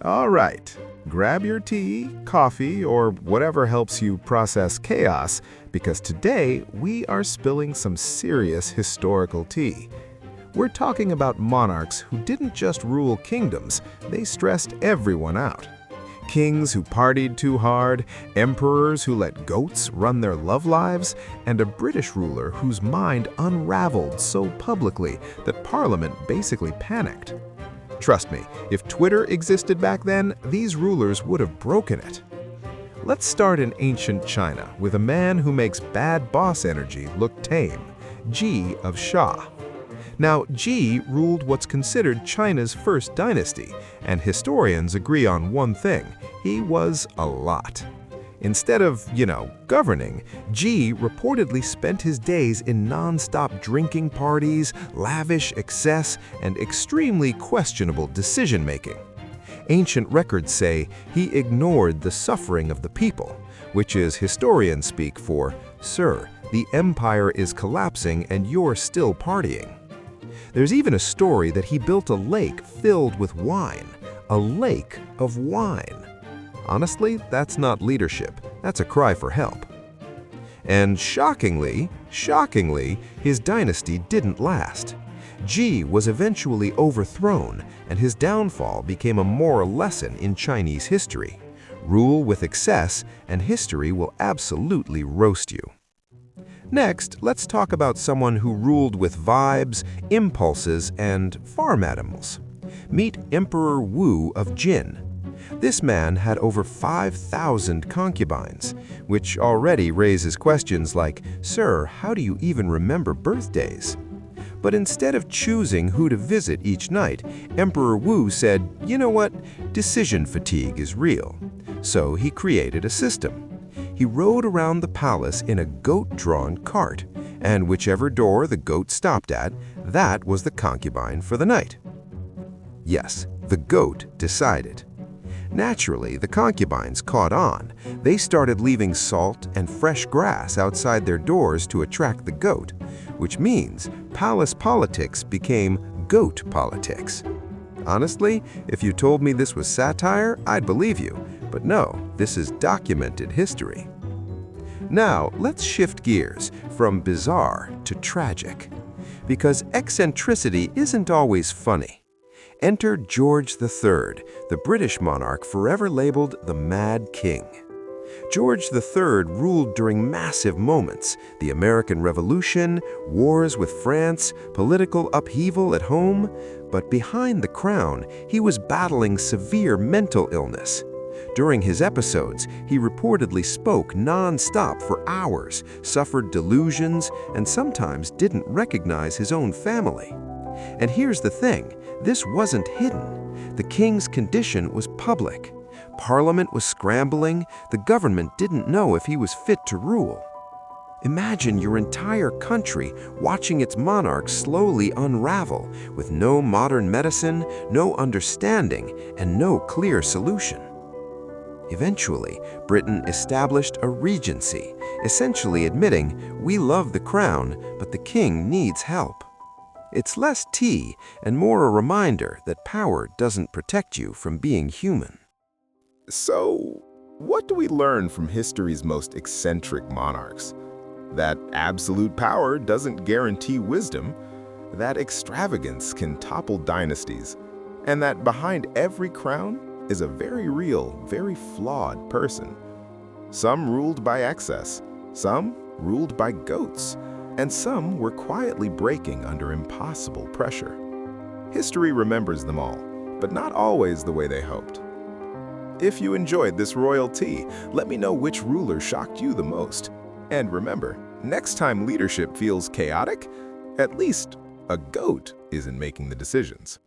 All right, grab your tea, coffee, or whatever helps you process chaos, because today we are spilling some serious historical tea. We're talking about monarchs who didn't just rule kingdoms, they stressed everyone out. Kings who partied too hard, emperors who let goats run their love lives, and a British ruler whose mind unraveled so publicly that Parliament basically panicked. Trust me, if Twitter existed back then, these rulers would have broken it. Let's start in ancient China with a man who makes bad boss energy look tame, Jie of Xia. Now, Jie ruled what's considered China's first dynasty, and historians agree on one thing: he was a lot. Instead of, governing, Jie reportedly spent his days in non-stop drinking parties, lavish excess, and extremely questionable decision-making. Ancient records say he ignored the suffering of the people, which is historian speak for, "Sir, the empire is collapsing and you're still partying." There's even a story that he built a lake filled with wine. A lake of wine. Honestly, that's not leadership. That's a cry for help. And shockingly, his dynasty didn't last. Jie was eventually overthrown, and his downfall became a moral lesson in Chinese history. Rule with excess, and history will absolutely roast you. Next, let's talk about someone who ruled with vibes, impulses, and farm animals. Meet Emperor Wu of Jin. This man had over 5,000 concubines, which already raises questions like, "Sir, how do you even remember birthdays?" But instead of choosing who to visit each night, Emperor Wu said, "You know what? Decision fatigue is real." So he created a system. He rode around the palace in a goat-drawn cart, and whichever door the goat stopped at, that was the concubine for the night. Yes, the goat decided. Naturally, the concubines caught on. They started leaving salt and fresh grass outside their doors to attract the goat, which means palace politics became goat politics. Honestly, if you told me this was satire, I'd believe you. But no, this is documented history. Now, let's shift gears from bizarre to tragic. Because eccentricity isn't always funny. Enter George III, the British monarch forever labeled the Mad King. George III ruled during massive moments: the American Revolution, wars with France, political upheaval at home. But behind the crown, he was battling severe mental illness. During his episodes, he reportedly spoke non-stop for hours, suffered delusions, and sometimes didn't recognize his own family. And here's the thing, this wasn't hidden. The king's condition was public. Parliament was scrambling, the government didn't know if he was fit to rule. Imagine your entire country watching its monarch slowly unravel, with no modern medicine, no understanding, and no clear solution. Eventually, Britain established a regency, essentially admitting, "We love the crown, but the king needs help." It's less tea and more a reminder that power doesn't protect you from being human. So, what do we learn from history's most eccentric monarchs? That absolute power doesn't guarantee wisdom, that extravagance can topple dynasties, and that behind every crown is a very real, very flawed person. Some ruled by excess, some ruled by goats, and some were quietly breaking under impossible pressure. History remembers them all, but not always the way they hoped. If you enjoyed this royal tea, let me know which ruler shocked you the most. And remember, next time leadership feels chaotic, at least a goat isn't making the decisions.